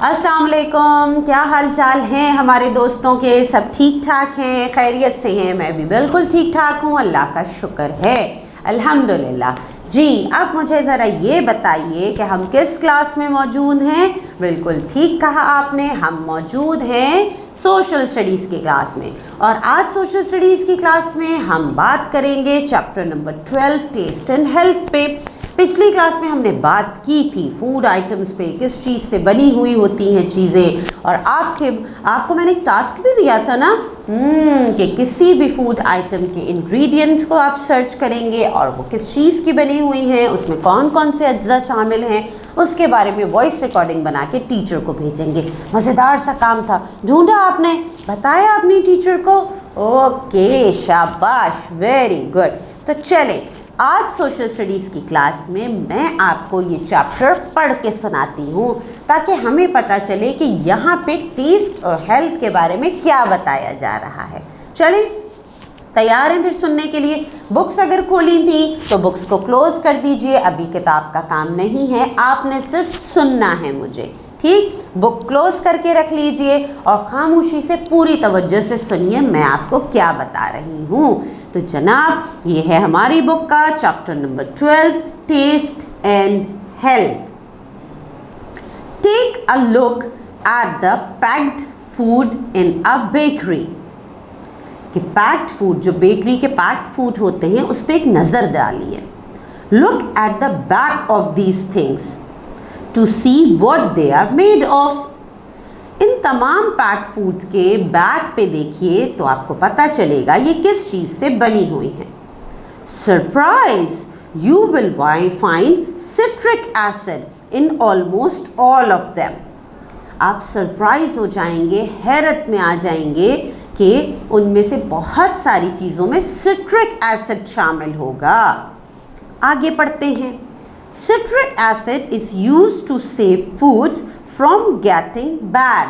अस्सलाम वालेकुम। क्या हाल चाल हैं हमारे दोस्तों के? सब ठीक ठाक हैं, खैरियत से हैं? मैं भी बिल्कुल ठीक ठाक हूँ, अल्लाह का शुक्र है, अल्हम्दुलिल्लाह। जी, अब मुझे ज़रा ये बताइए कि हम किस क्लास में मौजूद हैं? बिल्कुल ठीक कहा आपने, हम मौजूद हैं सोशल स्टडीज़ की क्लास में। और आज सोशल स्टडीज़ की क्लास में हम बात करेंगे chapter number 12 test and health पे। पिछली क्लास में हमने बात की थी फूड आइटम्स पे, किस चीज़ से बनी हुई होती हैं चीज़ें, और आपको मैंने एक टास्क भी दिया था ना कि किसी भी फूड आइटम के इंग्रेडिएंट्स को आप सर्च करेंगे और वो किस चीज़ की बनी हुई हैं, उसमें कौन कौन से अज्जा शामिल हैं, उसके बारे में वॉइस रिकॉर्डिंग बना के टीचर को भेजेंगे। मज़ेदार सा काम था, ढूंढा आपने, बताया अपनी टीचर को? ओके, शाबाश, वेरी गुड। तो चलें, आज सोशल स्टडीज़ की क्लास में मैं आपको ये चैप्टर पढ़ के सुनाती हूँ ताकि हमें पता चले कि यहाँ पे टेस्ट और हेल्थ के बारे में क्या बताया जा रहा है। चलिए, तैयार हैं फिर सुनने के लिए? बुक्स अगर खोली थी तो बुक्स को क्लोज़ कर दीजिए, अभी किताब का काम नहीं है, आपने सिर्फ सुनना है मुझे, ठीक? बुक क्लोज़ करके रख लीजिए और ख़ामोशी से पूरी तवज्जो से सुनिए मैं आपको क्या बता रही हूँ। तो जनाब, ये है हमारी बुक का chapter number 12 test and health. Take a look at the packed food in a bakery. कि पैक्ड फूड, जो बेकरी के पैक्ड फूड होते हैं, उस पर एक नज़र डालिए। Look at the back of these things to see what they are made of. इन तमाम पैक्ड फूड के बैक पे देखिए तो आपको पता चलेगा ये किस चीज़ से बनी हुई है। Surprise, you will find citric acid in almost all of them. आप सरप्राइज हो जाएंगे, हैरत में आ जाएंगे कि उनमें से बहुत सारी चीज़ों में सिट्रिक एसिड शामिल होगा। आगे पढ़ते हैं। Citric acid is used to save foods from getting bad.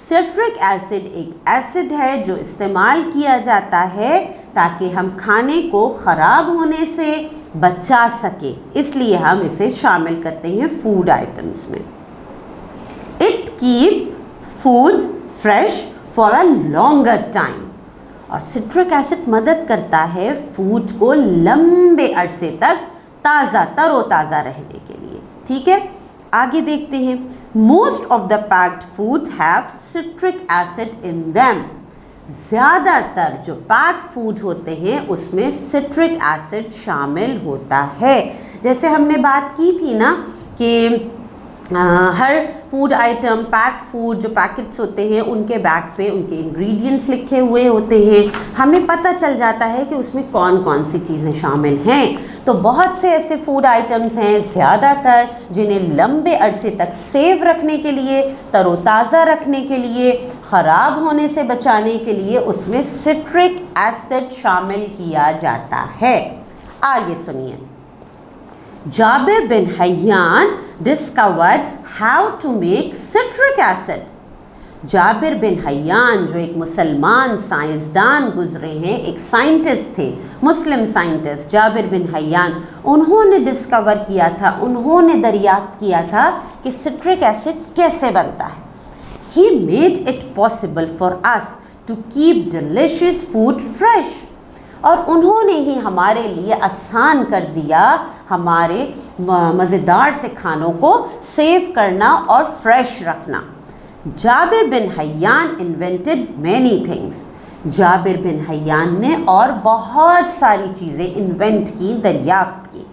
Citric acid एक एसिड है जो इस्तेमाल किया जाता है ताकि हम खाने को ख़राब होने से बचा सके, इसलिए हम इसे शामिल करते हैं फूड आइटम्स में। It keep food fresh for a longer time. और सिट्रिक एसिड मदद करता है फूड को लंबे अरसे तक तरोताज़ा रहने के लिए, ठीक है? आगे देखते हैं। Most of the packed food have citric acid in them. ज़्यादातर जो पैक्ड फूड होते हैं उसमें सिट्रिक एसिड शामिल होता है। जैसे हमने बात की थी ना कि हर फूड आइटम, पैक फूड जो पैकेट्स होते हैं उनके बैक पे उनके इंग्रेडिएंट्स लिखे हुए होते हैं, हमें पता चल जाता है कि उसमें कौन कौन सी चीज़ें शामिल हैं। तो बहुत से ऐसे फूड आइटम्स हैं ज़्यादातर जिन्हें लंबे अरसे तक सेव रखने के लिए, तरोताज़ा रखने के लिए, ख़राब होने से बचाने के लिए उसमें सिट्रिक एसिड शामिल किया जाता है। आगे सुनिए। Jabir bin Hayyan discovered how to make citric acid. Jabir bin Hayyan जो एक मुसलमान साइंसदान गुजरे हैं, एक साइंटिस्ट थे, मुस्लिम साइंटिस्ट जाबिर बिन हय्यान, उन्होंने डिस्कवर किया था, उन्होंने दरियाफ्त किया था कि सिट्रिक एसिड कैसे बनता है। He made it possible for us to keep delicious food fresh. और उन्होंने ही हमारे लिए आसान कर दिया हमारे मज़ेदार से खानों को सेव करना और फ्रेश रखना। Jabir bin हय्यान invented many things. Jabir bin हय्यान ने और बहुत सारी चीज़ें इन्वेंट की, दरियाफ्त की।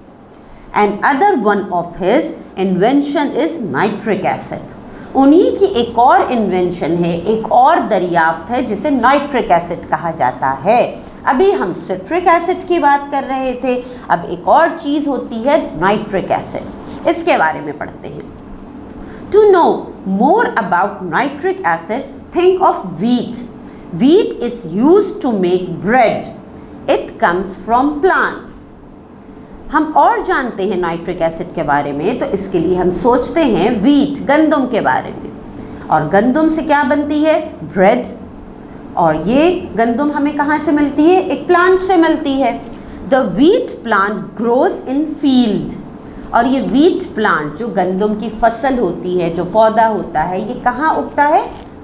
And other one of his invention is nitric acid. उन्हीं की एक और इन्वेंशन है, एक और दरियाफ्त है जिसे नाइट्रिक एसिड कहा जाता है। अभी हम सिट्रिक एसिड की बात कर रहे थे, अब एक और चीज़ होती है नाइट्रिक एसिड, इसके बारे में पढ़ते हैं। To know more about nitric acid, think of wheat. Wheat is used to make bread. It comes from plants. हम और जानते हैं नाइट्रिक एसिड के बारे में तो इसके लिए हम सोचते हैं व्हीट, गंदम के बारे में। और गंदम से क्या बनती है? ब्रेड। और ये गंदम हमें कहाँ से मिलती है? एक प्लांट से मिलती है। The wheat plant grows in field. और ये वीट प्लांट जो गंदम की फसल होती है, जो पौधा होता है, ये कहाँ उगता है?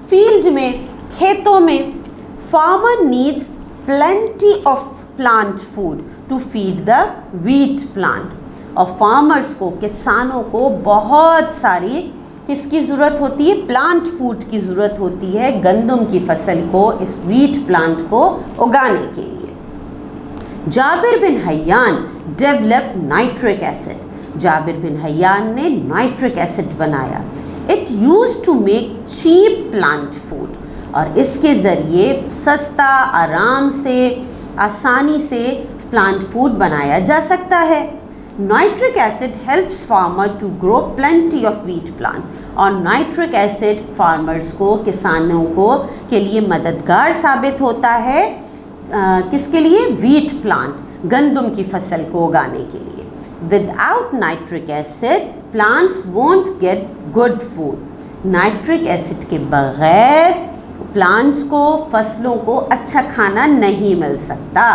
फील्ड में, खेतों में। Farmer needs plenty of plant food to feed the wheat plant. और फार्मर्स को, किसानों को बहुत सारी किसकी ज़रूरत होती है? प्लांट फूड की ज़रूरत होती है गंदम की फसल को, इस वीट प्लांट को उगाने के लिए। Jabir bin Hayyan develop nitric acid. Jabir bin Hayyan ने नाइट्रिक एसिड बनाया। It use to make cheap plant food, और इसके ज़रिए सस्ता, आराम से, आसानी से प्लांट फूड बनाया जा सकता है। Nitric acid helps farmer to grow plenty of wheat plant. और नाइट्रिक एसिड फार्मर्स को, किसानों को के लिए मददगार साबित होता है। किसके लिए? वीट प्लांट, गंदम की फसल को उगाने के लिए। Without nitric acid plants won't get good food. Nitric acid के बगैर प्लांट्स को, फसलों को अच्छा खाना नहीं मिल सकता।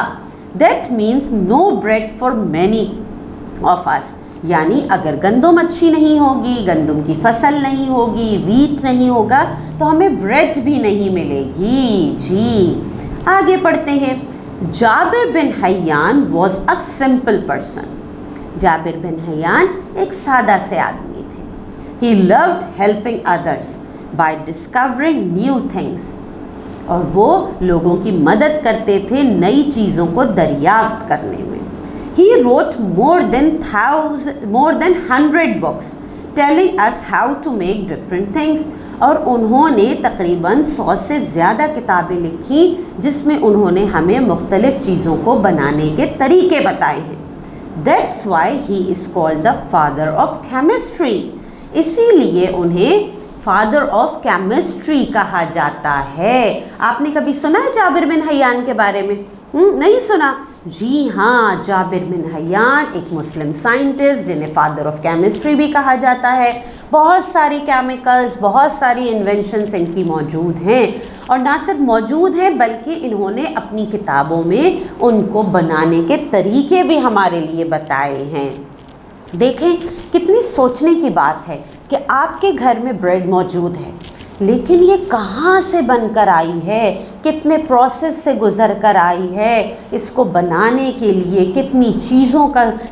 That means no bread for many of us. यानी अगर गंदम अच्छी नहीं होगी, गंदम की फसल नहीं होगी, वीट नहीं होगा, तो हमें ब्रेड भी नहीं मिलेगी। जी, आगे पढ़ते हैं। Jabir bin Hayyan was a simple person. Jabir bin Hayyan एक सादा से आदमी थे। He loved helping others by discovering new things. और वो लोगों की मदद करते थे नई चीज़ों को दरियाफ्त करने में। He wrote more than 100 books telling us how to make different things। और उन्होंने तकरीबन 100 से ज़्यादा किताबें लिखी जिसमें उन्होंने हमें मुख्तलिफ़ चीज़ों को बनाने के तरीके बताए हैं। That's why he is called the father of chemistry। इसीलिए उन्हें फादर ऑफ केमिस्ट्री कहा जाता है। आपने कभी सुना है जाबिर बिन हयान के बारे में? नहीं सुना? जी हाँ, जाबिर बिन हयान एक मुस्लिम साइंटिस्ट जिन्हें फादर ऑफ केमिस्ट्री भी कहा जाता है। बहुत सारी केमिकल्स, बहुत सारी इन्वेंशंस इनकी मौजूद हैं, और ना सिर्फ मौजूद हैं बल्कि इन्होंने अपनी किताबों में उनको बनाने के तरीके भी हमारे लिए बताए हैं। देखें कितनी सोचने की बात है कि आपके घर में ब्रेड मौजूद है, लेकिन ये कहाँ से बनकर आई है, कितने प्रोसेस से गुज़र कर आई है, इसको बनाने के लिए कितनी चीज़ों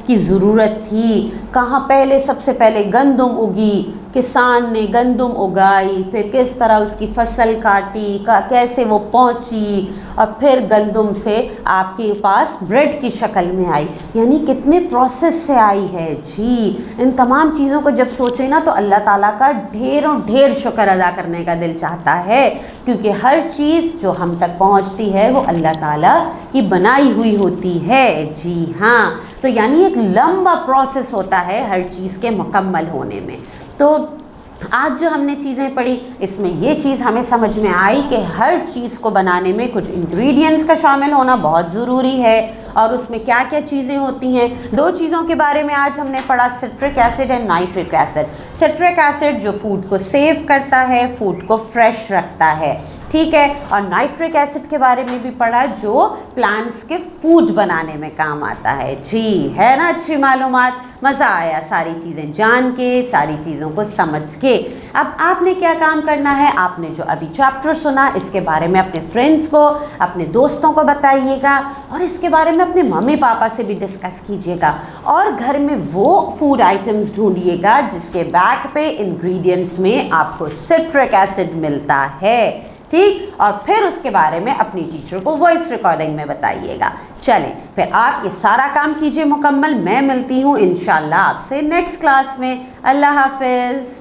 की ज़रूरत थी, कहाँ पहले सबसे पहले गंदम उगी, किसान ने गंदम उगाई, फिर किस तरह उसकी फसल काटी, कैसे वो पहुंची, और फिर गंदम से आपके पास ब्रेड की शक्ल में आई। यानी कितने प्रोसेस से आई है। जी, इन तमाम चीज़ों को जब सोचें ना तो अल्लाह ताला का ढेरों ढेर शुक्र अदा करने का दिल चाहता है, क्योंकि हर चीज़ जो हम तक पहुंचती है वो अल्लाह ताला की बनाई हुई होती है। जी हाँ, तो यानी एक लंबा प्रोसेस होता है हर चीज़ के मुकम्मल होने में। तो आज जो हमने चीज़ें पढ़ी, इसमें ये चीज़ हमें समझ में आई कि हर चीज़ को बनाने में कुछ इंग्रेडिएंट्स का शामिल होना बहुत ज़रूरी है, और उसमें क्या क्या चीज़ें होती हैं। दो चीज़ों के बारे में आज हमने पढ़ा, citric acid and nitric acid. Citric acid जो फूड को सेव करता है, फूड को फ्रेश रखता है, ठीक है, और नाइट्रिक एसिड के बारे में भी पढ़ा जो प्लांट्स के फूड बनाने में काम आता है। जी, है ना अच्छी मालूमात? मज़ा आया सारी चीज़ें जान के, सारी चीज़ों को समझ के। अब आपने क्या काम करना है, आपने जो अभी चैप्टर सुना इसके बारे में अपने फ्रेंड्स को, अपने दोस्तों को बताइएगा, और इसके बारे में अपने मम्मी पापा से भी डिस्कस कीजिएगा, और घर में वो फूड आइटम्स ढूंढिएगा जिसके बैक पे इंग्रेडिएंट्स में आपको सिट्रिक एसिड मिलता है, ठीक, और फिर उसके बारे में अपनी टीचर को वॉइस रिकॉर्डिंग में बताइएगा। चलें, फिर आप ये सारा काम कीजिए मुकम्मल। मैं मिलती हूँ इंशाल्लाह आपसे नेक्स्ट क्लास में। अल्लाह हाफिज़।